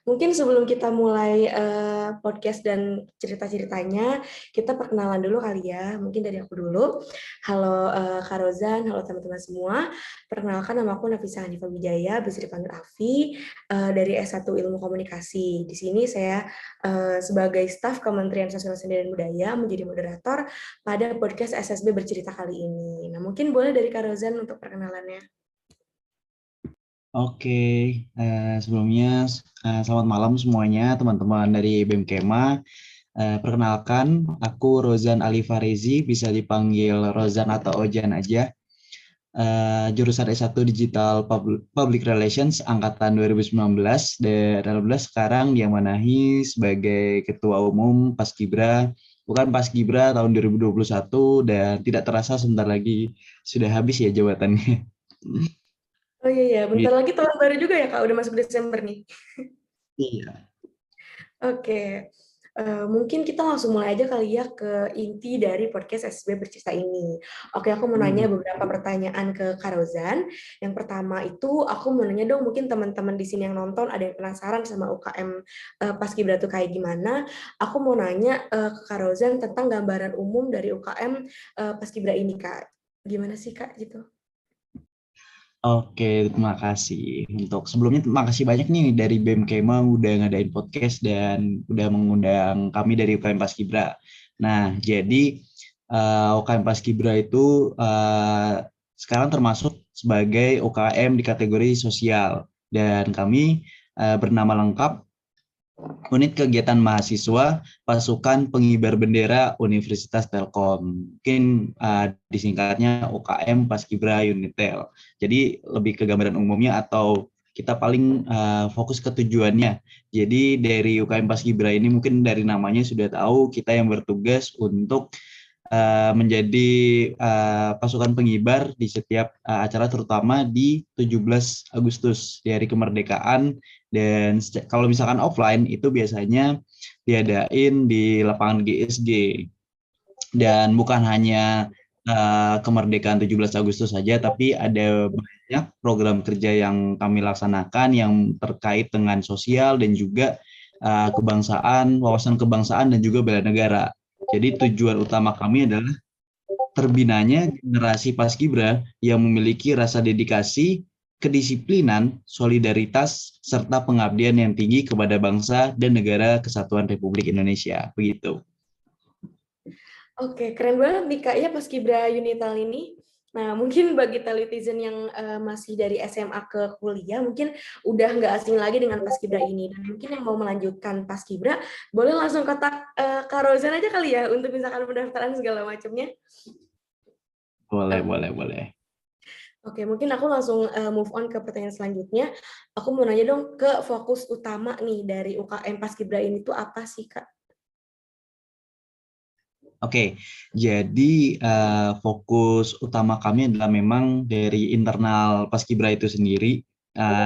mungkin sebelum kita mulai podcast dan cerita-ceritanya, kita perkenalan dulu kali ya. Mungkin dari aku dulu. Halo Kak Rozan, halo teman-teman semua. Perkenalkan, nama aku Nafisa Hanifah Wijaya, bisa dipanggil Afi, dari S1 Ilmu Komunikasi. Di sini saya sebagai staf Kementerian Sosial dan Budaya menjadi moderator pada podcast SSB Bercerita kali ini. Nah, mungkin boleh dari Kak Rozan untuk perkenalannya. Oke, sebelumnya selamat malam semuanya teman-teman dari BEM Kema. Perkenalkan, aku Rozan Ali Farezi, bisa dipanggil Rozan atau Ojan aja. Jurusan S1 Digital Public Relations angkatan 2019 dan alhamdulillah sekarang diamanahi sebagai Ketua Umum Paskibra. Bukan Paskibra tahun 2021 dan tidak terasa sebentar lagi sudah habis ya jabatannya. Oh iya, iya, bentar Gitu. lagi tahun baru juga ya Kak, udah masuk Desember nih. Iya. Oke, mungkin kita langsung mulai aja kali ya ke inti dari podcast SSB Bercerita ini. Oke, aku mau nanya beberapa pertanyaan ke Kak Rozan. Yang pertama itu aku mau nanya dong, mungkin teman-teman di sini yang nonton ada yang penasaran sama UKM Paskibra itu kayak gimana. Aku mau nanya ke Kak Rozan tentang gambaran umum dari UKM Paskibra ini Kak. Gimana sih Kak gitu? Oke, terima kasih. Untuk sebelumnya terima kasih banyak nih dari BEM Kema udah ngadain podcast dan udah mengundang kami dari UKM Paskibra. Nah, jadi UKM Paskibra itu sekarang termasuk sebagai UKM di kategori sosial dan kami bernama lengkap Unit Kegiatan Mahasiswa Pasukan Pengibar Bendera Universitas Telkom. Mungkin disingkatnya UKM Paskibra Unitel. Jadi lebih ke gambaran umumnya atau kita paling fokus ke tujuannya. Jadi dari UKM Paskibra ini mungkin dari namanya sudah tahu kita yang bertugas untuk menjadi pasukan pengibar di setiap acara terutama di 17 Agustus di Hari Kemerdekaan dan kalau misalkan offline itu biasanya diadain di lapangan GSG dan bukan hanya kemerdekaan 17 Agustus saja tapi ada banyak program kerja yang kami laksanakan yang terkait dengan sosial dan juga kebangsaan, wawasan kebangsaan dan juga bela negara. Jadi tujuan utama kami adalah terbinanya generasi Paskibra yang memiliki rasa dedikasi, kedisiplinan, solidaritas, serta pengabdian yang tinggi kepada bangsa dan negara kesatuan Republik Indonesia. Begitu. Oke, keren banget nih Kak ya Paskibra Unital ini. Nah, mungkin bagi telitizen yang masih dari SMA ke kuliah, mungkin udah nggak asing lagi dengan Paskibra ini. Dan mungkin yang mau melanjutkan Paskibra, boleh langsung kontak Kak Rozan aja kali ya, untuk misalkan pendaftaran segala macamnya. Boleh, Oke, boleh, boleh. Oke, mungkin aku langsung move on ke pertanyaan selanjutnya. Aku mau nanya dong, ke fokus utama nih dari UKM Paskibra ini tuh apa sih Kak? Oke, jadi fokus utama kami adalah memang dari internal Paskibra itu sendiri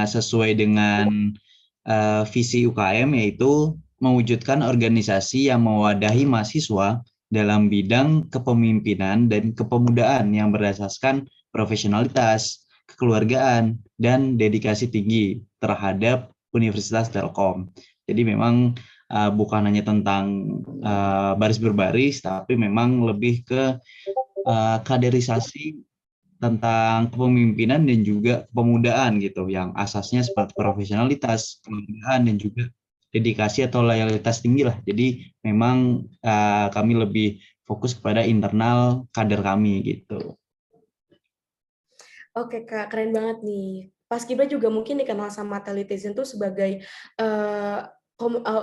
sesuai dengan visi UKM yaitu mewujudkan organisasi yang mewadahi mahasiswa dalam bidang kepemimpinan dan kepemudaan yang berdasarkan profesionalitas, kekeluargaan, dan dedikasi tinggi terhadap Universitas Telkom. Jadi memang bukan hanya tentang baris berbaris, tapi memang lebih ke kaderisasi tentang kepemimpinan dan juga kepemudaan gitu, yang asasnya seperti profesionalitas, kepemudaan dan juga dedikasi atau loyalitas tinggi lah. Jadi memang kami lebih fokus kepada internal kader kami gitu. Oke Kak, keren banget nih. Paskibra juga mungkin dikenal sama telitizen tuh sebagai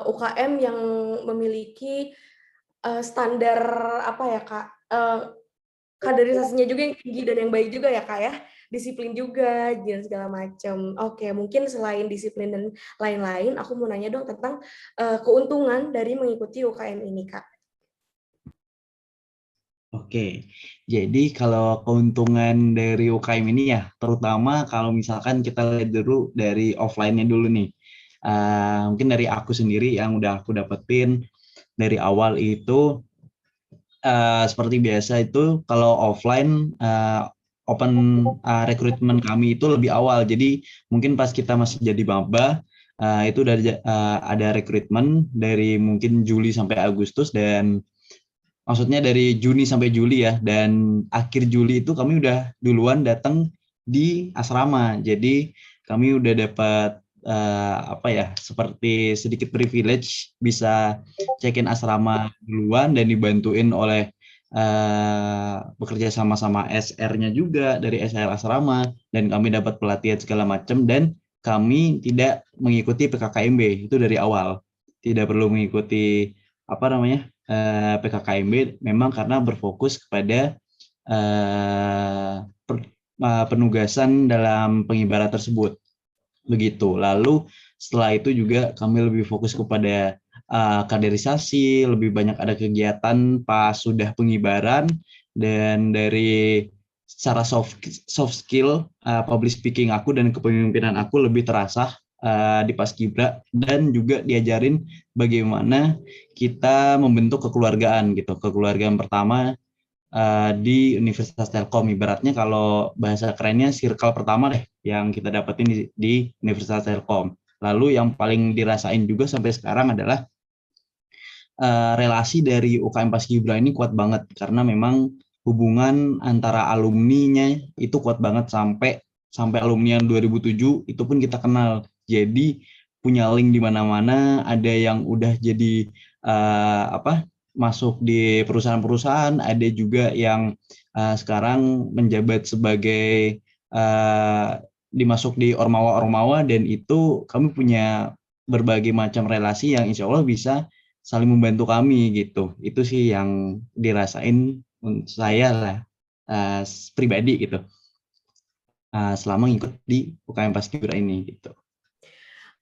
UKM yang memiliki standar apa ya Kak, kaderisasinya juga yang tinggi dan yang baik juga ya Kak ya, disiplin juga dan segala macam. Oke, mungkin selain disiplin dan lain-lain, aku mau nanya dong tentang keuntungan dari mengikuti UKM ini Kak. Oke, jadi kalau keuntungan dari UKM ini ya, terutama kalau misalkan kita lihat dulu dari offline-nya dulu nih. Mungkin dari aku sendiri yang udah aku dapetin dari awal itu seperti biasa itu kalau offline open rekrutmen kami itu lebih awal. Jadi mungkin pas kita masih jadi maba itu ada rekrutmen dari mungkin Juli sampai Agustus, dan maksudnya dari Juni sampai Juli ya, dan akhir Juli itu kami udah duluan datang di asrama. Jadi kami udah dapat apa ya, seperti sedikit privilege bisa check-in asrama duluan dan dibantuin oleh bekerja sama-sama SR-nya juga dari SR asrama, dan kami dapat pelatihan segala macam, dan kami tidak mengikuti PKKMB itu dari awal. Tidak perlu mengikuti apa namanya PKKMB, memang karena berfokus kepada penugasan dalam pengibaran tersebut. Begitu. Lalu setelah itu juga kami lebih fokus kepada kaderisasi, lebih banyak ada kegiatan pas sudah pengibaran, dan dari secara soft skill public speaking aku dan kepemimpinan aku lebih terasa di Paskibra, dan juga diajarin bagaimana kita membentuk kekeluargaan gitu. Kekeluargaan pertama di Universitas Telkom, ibaratnya kalau bahasa kerennya circle pertama deh yang kita dapetin di Universitas Telkom. Lalu yang paling dirasain juga sampai sekarang adalah relasi dari UKM Paskibra ini kuat banget, karena memang hubungan antara alumninya itu kuat banget, sampai alumni yang 2007 itu pun kita kenal. Jadi punya link di mana-mana, ada yang udah jadi masuk di perusahaan-perusahaan, ada juga yang sekarang menjabat sebagai dimasuk di ormawa-ormawa, dan itu kami punya berbagai macam relasi yang insya Allah bisa saling membantu kami gitu. Itu sih yang dirasain saya lah pribadi gitu selama ngikut di UKM Paskibra ini gitu.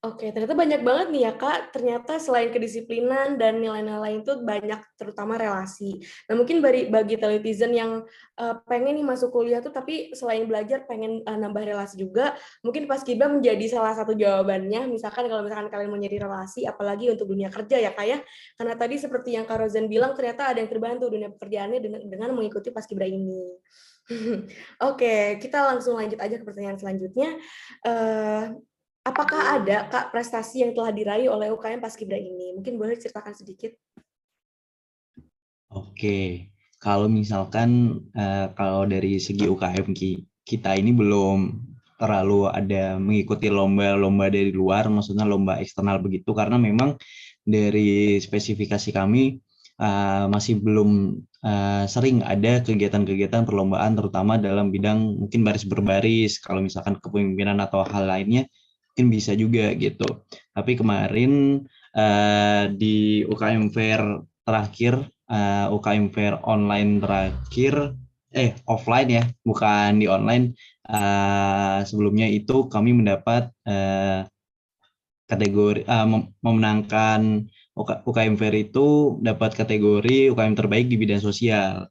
Oke, ternyata banyak banget nih ya Kak, ternyata selain kedisiplinan dan nilai-nilai itu banyak terutama relasi. Nah mungkin bagi teletizen yang pengen nih masuk kuliah tuh tapi selain belajar pengen nambah relasi juga, mungkin Paskibra menjadi salah satu jawabannya, misalkan kalau misalkan kalian mau nyari relasi, apalagi untuk dunia kerja ya Kak ya, karena tadi seperti yang Kak Rozan bilang, ternyata ada yang terbantu dunia pekerjaannya dengan mengikuti Paskibra ini. Oke, kita langsung lanjut aja ke pertanyaan selanjutnya. Apakah ada Kak prestasi yang telah diraih oleh UKM Paskibra ini? Mungkin boleh ceritakan sedikit. Oke, kalau misalkan kalau dari segi UKM kita ini belum terlalu ada mengikuti lomba-lomba dari luar, maksudnya lomba eksternal begitu, karena memang dari spesifikasi kami masih belum sering ada kegiatan-kegiatan perlombaan, terutama dalam bidang mungkin baris berbaris, kalau misalkan kepemimpinan atau hal lainnya mungkin bisa juga gitu. Tapi kemarin di UKM Fair terakhir, UKM Fair online terakhir, offline ya, bukan di online. Sebelumnya itu kami mendapat kategori memenangkan UKM Fair, itu dapat kategori UKM terbaik di bidang sosial.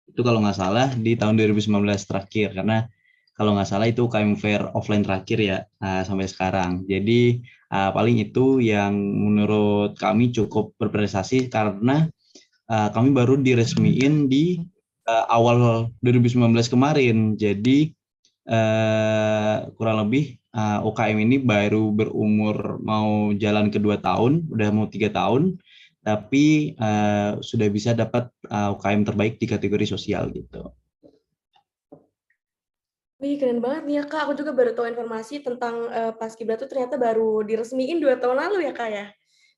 Itu kalau nggak salah di tahun 2019 terakhir, karena kalau nggak salah itu UKM Fair offline terakhir ya sampai sekarang. Jadi paling itu yang menurut kami cukup berprestasi, karena kami baru diresmiin di awal 2019 kemarin. Jadi kurang lebih UKM ini baru berumur mau jalan ke 2 tahun, udah mau 3 tahun, tapi sudah bisa dapat UKM terbaik di kategori sosial gitu. Wih, keren banget nih ya Kak. Aku juga baru tahu informasi tentang Paskibra tuh ternyata baru diresmiin 2 tahun lalu ya Kak ya.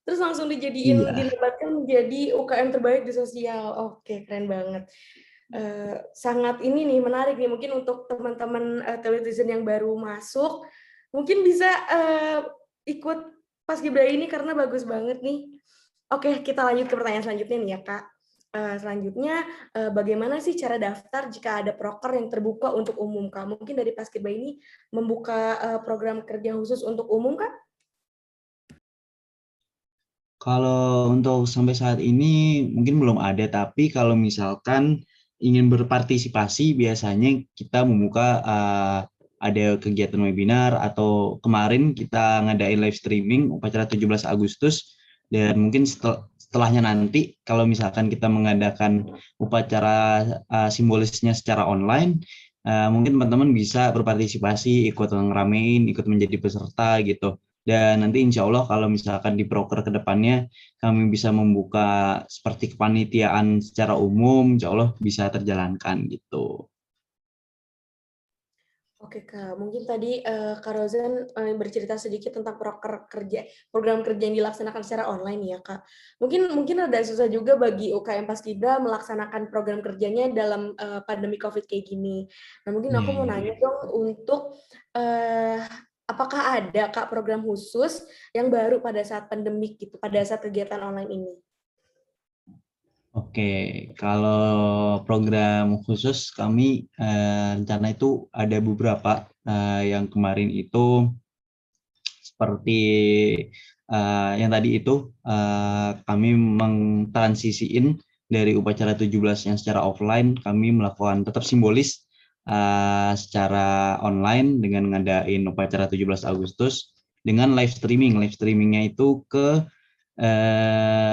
Terus langsung Iya. dinobatkan menjadi UKM terbaik di sosial. Oke, keren banget. Sangat ini nih menarik nih mungkin untuk teman-teman teletizen yang baru masuk, mungkin bisa ikut Paskibra ini karena bagus banget nih. Oke, kita lanjut ke pertanyaan selanjutnya nih ya Kak. Selanjutnya, bagaimana sih cara daftar jika ada proker yang terbuka untuk umum, Kak? Mungkin dari Paskibra ini membuka program kerja khusus untuk umum, Kak? Kalau untuk sampai saat ini mungkin belum ada, tapi kalau misalkan ingin berpartisipasi, biasanya kita membuka ada kegiatan webinar, atau kemarin kita ngadain live streaming upacara 17 Agustus, dan mungkin setelahnya nanti kalau misalkan kita mengadakan upacara simbolisnya secara online, mungkin teman-teman bisa berpartisipasi, ikut ngeramein, ikut menjadi peserta gitu. Dan nanti insya Allah kalau misalkan di proker ke depannya kami bisa membuka seperti kepanitiaan secara umum, insya Allah bisa terjalankan gitu. Oke Kak, mungkin tadi Kak Rozan bercerita sedikit tentang program kerja yang dilaksanakan secara online ya Kak. Mungkin ada susah juga bagi UKM Paskibra melaksanakan program kerjanya dalam pandemi COVID kayak gini. Nah mungkin Iya, aku mau iya. nanya dong untuk uh, apakah ada Kak program khusus yang baru pada saat pandemik gitu, pada saat kegiatan online ini? Oke, kalau program khusus kami rencana itu ada beberapa yang kemarin itu seperti yang tadi itu kami mengtransisiin dari upacara 17 yang secara offline kami melakukan tetap simbolis secara online dengan ngadain upacara 17 Agustus dengan live streaming. Live streamingnya itu ke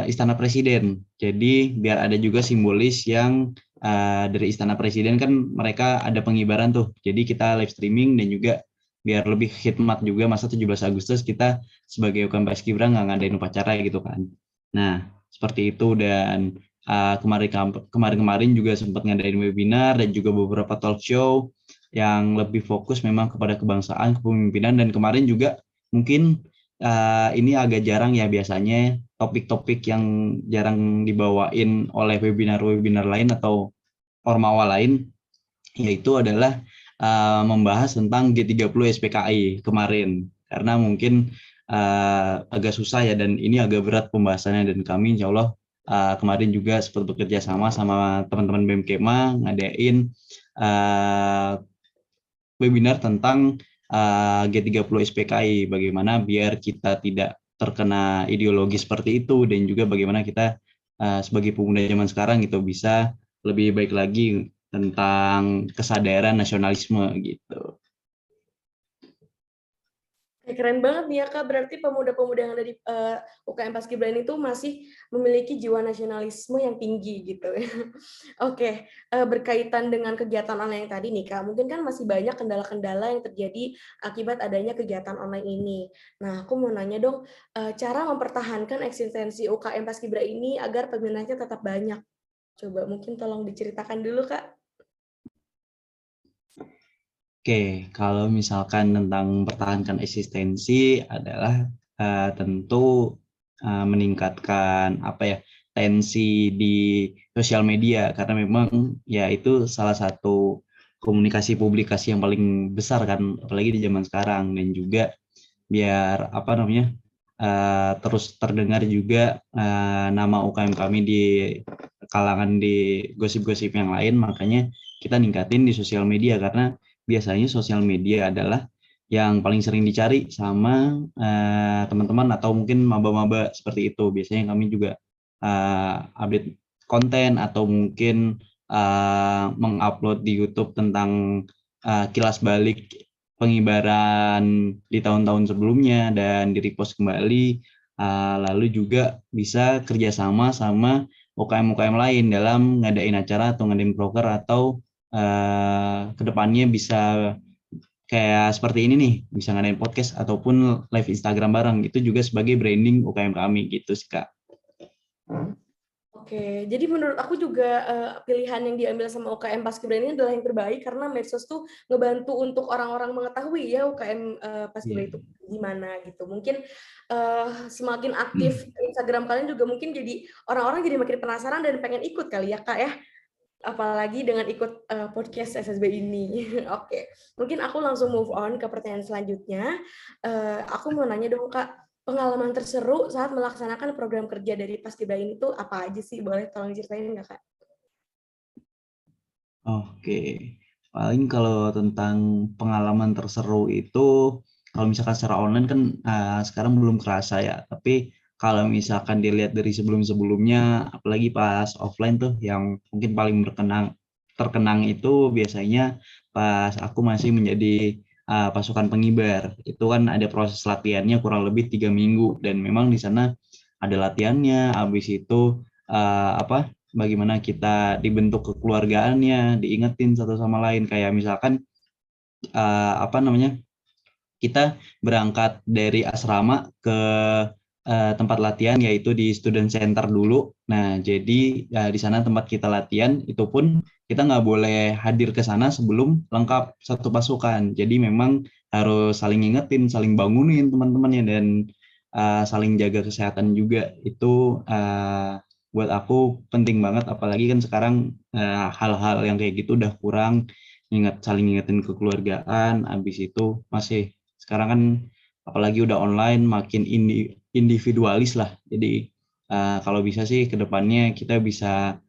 Istana Presiden. Jadi biar ada juga simbolis yang dari Istana Presiden kan mereka ada pengibaran tuh. Jadi kita live streaming dan juga biar lebih khidmat juga masa 17 Agustus kita sebagai UKM Paskibra nggak ngadain upacara gitu kan. Nah, seperti itu dan kemarin juga sempat ngadain webinar dan juga beberapa talk show yang lebih fokus memang kepada kebangsaan, kepemimpinan dan kemarin juga mungkin ini agak jarang ya biasanya topik-topik yang jarang dibawain oleh webinar-webinar lain atau ormawa lain, yaitu adalah membahas tentang G30 SPKI kemarin. Karena mungkin agak susah ya dan ini agak berat pembahasannya dan kami insya Allah kemarin juga sempat bekerja sama teman-teman BMKMA ngadain webinar tentang G30 SPKI, bagaimana biar kita tidak terkena ideologi seperti itu dan juga bagaimana kita sebagai pemuda zaman sekarang itu bisa lebih baik lagi tentang kesadaran nasionalisme gitu. Keren banget nih ya Kak, berarti pemuda-pemuda yang ada di UKM Paskibra ini tuh masih memiliki jiwa nasionalisme yang tinggi gitu. Oke, berkaitan dengan kegiatan online yang tadi nih Kak, mungkin kan masih banyak kendala-kendala yang terjadi akibat adanya kegiatan online ini. Nah, aku mau nanya dong, cara mempertahankan eksistensi UKM Paskibra ini agar peminatnya tetap banyak. Coba mungkin tolong diceritakan dulu Kak. Oke, kalau misalkan tentang mempertahankan eksistensi adalah tentu meningkatkan apa ya tensi di sosial media karena memang ya itu salah satu komunikasi publikasi yang paling besar kan apalagi di zaman sekarang dan juga biar apa namanya terus terdengar juga nama UKM kami di kalangan di gosip-gosip yang lain makanya kita ningkatin di sosial media karena biasanya sosial media adalah yang paling sering dicari sama teman-teman atau mungkin maba-maba seperti itu biasanya kami juga update konten atau mungkin mengupload di YouTube tentang kilas balik pengibaran di tahun-tahun sebelumnya dan di-repost kembali. Lalu juga bisa kerjasama sama UKM-UKM lain dalam ngadain acara atau ngadain proker atau kedepannya bisa kayak seperti ini nih, bisa ngadain podcast ataupun live Instagram bareng. Itu juga sebagai branding UKM kami gitu sih Kak. Oke, jadi menurut aku juga pilihan yang diambil sama UKM Paskibra ini adalah yang terbaik karena medsos tuh ngebantu untuk orang-orang mengetahui ya UKM Paskibra itu Yeah. gimana gitu. Mungkin semakin aktif Instagram kalian juga mungkin jadi orang-orang jadi makin penasaran dan pengen ikut kali ya Kak ya. Apalagi dengan ikut podcast SSB ini. Oke, mungkin aku langsung move on ke pertanyaan selanjutnya. Aku mau nanya dong Kak, pengalaman terseru saat melaksanakan program kerja dari Paskibra ini tuh apa aja sih? Boleh tolong ceritain nggak Kak? Oke, paling kalau tentang pengalaman terseru itu, kalau misalkan secara online kan sekarang belum kerasa ya. Tapi kalau misalkan dilihat dari sebelum-sebelumnya, apalagi pas offline tuh, yang mungkin paling terkenang itu biasanya pas aku masih menjadi pasukan pengibar. Itu kan ada proses latihannya kurang lebih 3 minggu dan memang di sana ada latihannya. Habis itu apa? Bagaimana kita dibentuk kekeluargaannya, diingetin satu sama lain kayak misalkan apa namanya kita berangkat dari asrama ke tempat latihan, yaitu di student center dulu. Nah, jadi di sana tempat kita latihan, itu pun kita nggak boleh hadir ke sana sebelum lengkap satu pasukan. Jadi memang harus saling ingetin, saling bangunin teman-temannya, dan saling jaga kesehatan juga. Itu buat aku penting banget, apalagi kan sekarang hal-hal yang kayak gitu udah kurang, saling ingetin kekeluargaan. Habis itu masih sekarang kan apalagi udah online, makin individualis lah. Jadi kalau bisa sih ke depannya kita bisa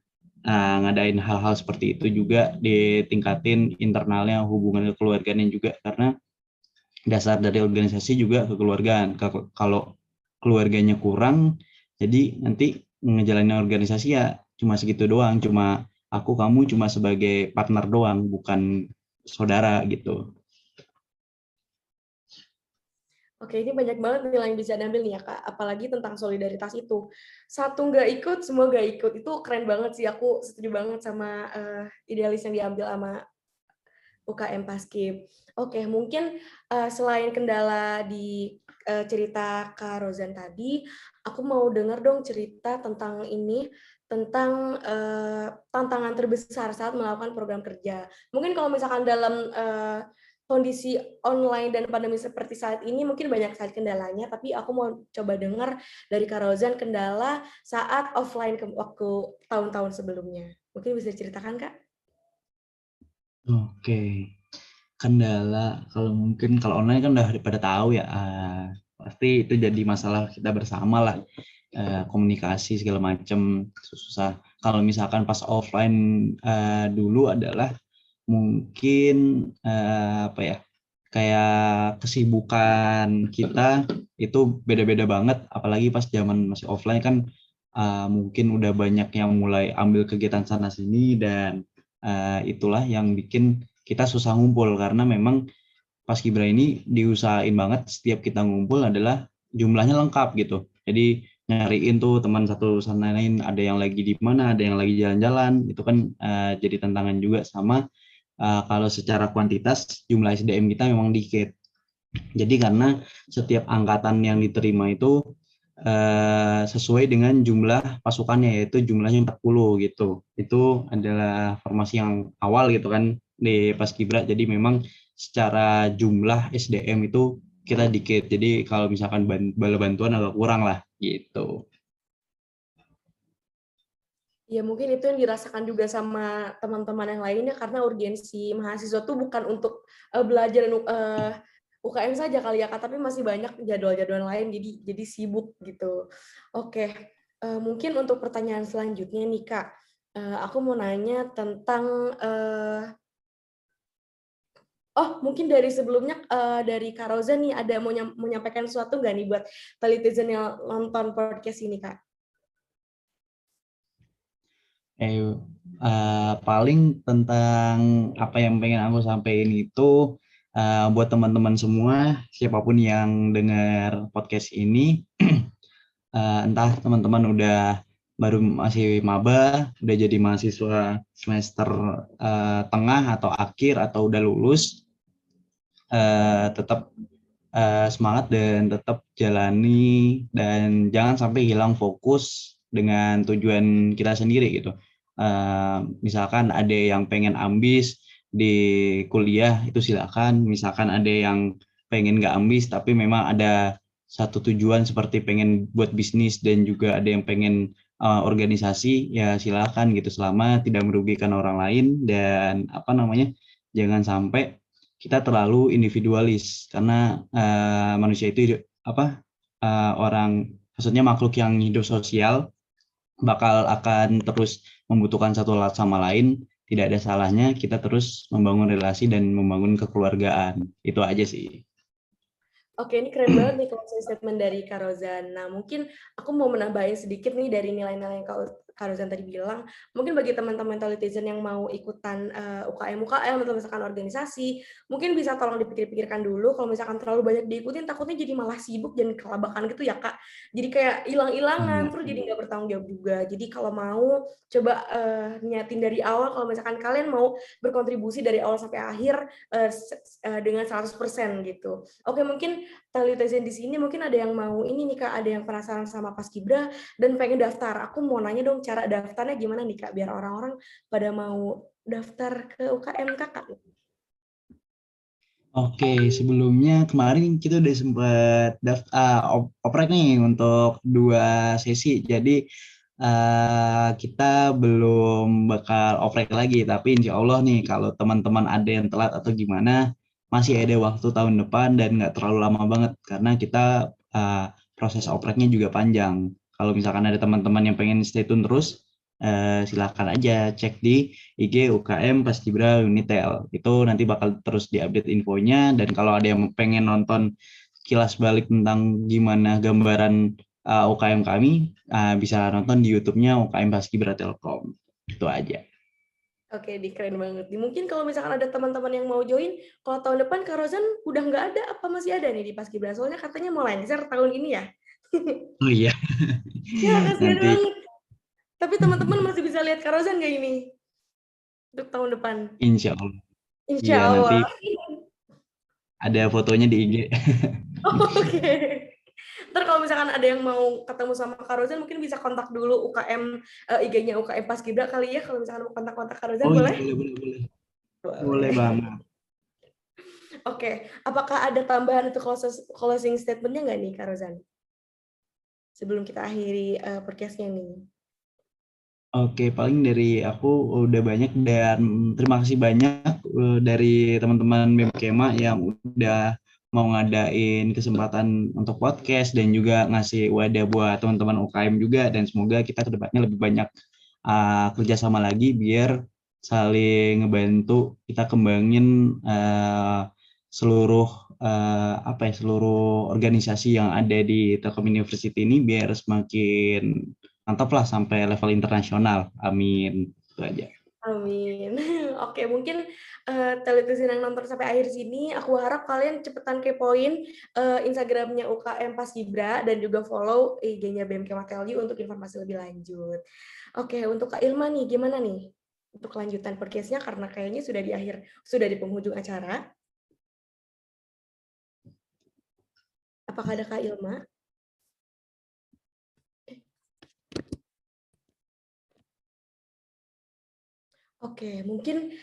ngadain hal-hal seperti itu juga, ditingkatin internalnya, hubungan kekeluargaan juga, karena dasar dari organisasi juga kekeluargaan. Kalau keluarganya kurang, jadi nanti ngejalanin organisasi ya cuma segitu doang, cuma aku kamu cuma sebagai partner doang, bukan saudara gitu. Oke, ini banyak banget nilai yang bisa diambil nih ya, Kak. Apalagi tentang solidaritas itu. Satu nggak ikut, semua nggak ikut. Itu keren banget sih. Aku setuju banget sama idealis yang diambil sama UKM Paskib. Oke, mungkin selain kendala di cerita Kak Rozan tadi, aku mau dengar dong cerita tentang ini, tentang tantangan terbesar saat melakukan program kerja. Mungkin kalau misalkan dalam kondisi online dan pandemi seperti saat ini, mungkin banyak sekali kendalanya, tapi aku mau coba dengar dari Kak Rozan kendala saat offline waktu tahun-tahun sebelumnya. Mungkin bisa diceritakan, Kak? Oke, kendala kalau mungkin kalau online kan udah pada tahu ya, pasti itu jadi masalah kita bersama lah, komunikasi segala macam susah. Kalau misalkan pas offline dulu adalah mungkin apa ya, kayak kesibukan kita itu beda-beda banget, apalagi pas zaman masih offline kan mungkin udah banyak yang mulai ambil kegiatan sana sini, dan itulah yang bikin kita susah ngumpul, karena memang Paskibra ini diusahain banget setiap kita ngumpul adalah jumlahnya lengkap gitu. Jadi nyariin tuh teman satu sama lain, ada yang lagi di mana, ada yang lagi jalan-jalan, itu kan jadi tantangan juga. Sama kalau secara kuantitas jumlah SDM kita memang dikit. Jadi karena setiap angkatan yang diterima itu sesuai dengan jumlah pasukannya, yaitu jumlahnya 40 gitu. Itu adalah formasi yang awal gitu kan di Paskibra. Jadi memang secara jumlah SDM itu kita dikit. Jadi kalau misalkan bala bantuan agak kurang lah gitu. Ya mungkin itu yang dirasakan juga sama teman-teman yang lainnya, karena urgensi mahasiswa tuh bukan untuk belajar UKM saja kali ya Kak, tapi masih banyak jadwal-jadwal lain, jadi sibuk gitu. Oke, mungkin untuk pertanyaan selanjutnya nih Kak, aku mau nanya tentang mungkin dari sebelumnya dari Kak Roza nih ada mau menyampaikan sesuatu nggak nih buat Talitizen yang nonton podcast ini Kak? Paling tentang apa yang pengen aku sampaikan itu, buat teman-teman semua, siapapun yang dengar podcast ini, entah teman-teman udah baru masih maba, udah jadi mahasiswa semester tengah atau akhir, atau udah lulus, tetap semangat dan tetap jalani, dan jangan sampai hilang fokus dengan tujuan kita sendiri gitu. Misalkan ada yang pengen ambis di kuliah, itu silakan. Misalkan ada yang pengen nggak ambis tapi memang ada satu tujuan seperti pengen buat bisnis, dan juga ada yang pengen organisasi, ya silakan gitu, selama tidak merugikan orang lain. Dan apa namanya, jangan sampai kita terlalu individualis, karena manusia itu orang, maksudnya makhluk yang hidup sosial, bakal akan terus membutuhkan satu sama lain. Tidak ada salahnya kita terus membangun relasi dan membangun kekeluargaan. Itu aja sih. Oke, ini keren banget nih closing statement dari Kak Rozan. Nah, mungkin aku mau menambahin sedikit nih dari nilai-nilai yang Kak Rozan tadi bilang, mungkin bagi teman-teman Talitizen yang mau ikutan UKM atau misalkan organisasi, mungkin bisa tolong dipikir-pikirkan dulu. Kalau misalkan terlalu banyak diikutin, takutnya jadi malah sibuk dan kelabakan gitu ya Kak. Jadi kayak hilang-hilangan, terus jadi nggak bertanggung jawab juga. Jadi kalau mau, coba niatin dari awal. Kalau misalkan kalian mau berkontribusi dari awal sampai akhir dengan 100% gitu. Oke, mungkin Talitizen di sini mungkin ada yang mau ini nih Kak, ada yang penasaran sama Paskibra dan pengen daftar. Aku mau nanya dong cara daftarnya gimana nih Kak, biar orang-orang pada mau daftar ke UKM Kakak. Oke, sebelumnya kemarin kita udah sempat oprek nih untuk 2 sesi. Jadi kita belum bakal oprek lagi, tapi insya Allah nih kalau teman-teman ada yang telat atau gimana, masih ada waktu tahun depan dan nggak terlalu lama banget karena kita proses opreknya juga panjang. Kalau misalkan ada teman-teman yang pengen stay tune terus, silahkan aja cek di IG UKM Paskibra Unitel. Itu nanti bakal terus diupdate infonya, dan kalau ada yang pengen nonton kilas balik tentang gimana gambaran UKM kami, bisa nonton di YouTube-nya UKM Paskibra Telkom. Itu aja. Oke, keren banget. Mungkin kalau misalkan ada teman-teman yang mau join, kalau tahun depan Kak Rozan udah nggak ada, apa masih ada nih di Paskibra? Soalnya katanya mau lengser tahun ini ya. Oh iya. Ya, kasihan Nanti banget. Tapi teman-teman masih bisa lihat Kak Rozan nggak ini? Untuk tahun depan. insya Allah. Insya Iya, nanti Allah. ada fotonya di IG. Oke. Ntar kalau misalkan ada yang mau ketemu sama Kak Rozan, mungkin bisa kontak dulu UKM, IG-nya UKM Paskibra kali ya, kalau misalkan mau kontak-kontak Kak Rozan, Oh iya, boleh? boleh, boleh, boleh. Boleh Boleh. banget. Oke, apakah ada tambahan untuk closing statement-nya nggak nih, Kak Rozan? Sebelum kita akhiri podcast-nya nih. Oke, paling dari aku udah banyak, dan terima kasih banyak dari teman-teman BEM Kema yang udah mau ngadain kesempatan untuk podcast dan juga ngasih wadah buat teman-teman UKM juga, dan semoga kita kedepannya lebih banyak kerjasama lagi biar saling ngebantu kita kembangin seluruh seluruh organisasi yang ada di Telkom University ini biar semakin mantap lah sampai level internasional. Amin. Itu aja. Amin. Oke, mungkin Talitizen yang nonton sampai akhir sini, aku harap kalian cepetan kepoin Instagramnya UKM Paskibra dan juga follow IG-nya BMK Mateli untuk informasi lebih lanjut. Oke, untuk Kak Ilma nih, gimana nih untuk kelanjutan podcast-nya karena kayaknya sudah di penghujung acara. Apakah ada Kak Ilma? Oke, mungkin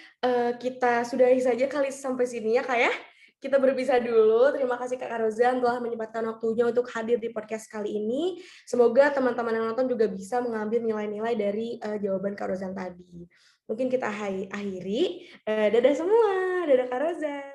kita sudahi saja kali sampai sini ya Kak ya. Kita berpisah dulu. Terima kasih Kak Rozan telah menyempatkan waktunya untuk hadir di podcast kali ini. Semoga teman-teman yang nonton juga bisa mengambil nilai-nilai dari jawaban Kak Rozan tadi. Mungkin kita akhiri. Dadah semua. Dadah Kak Rozan.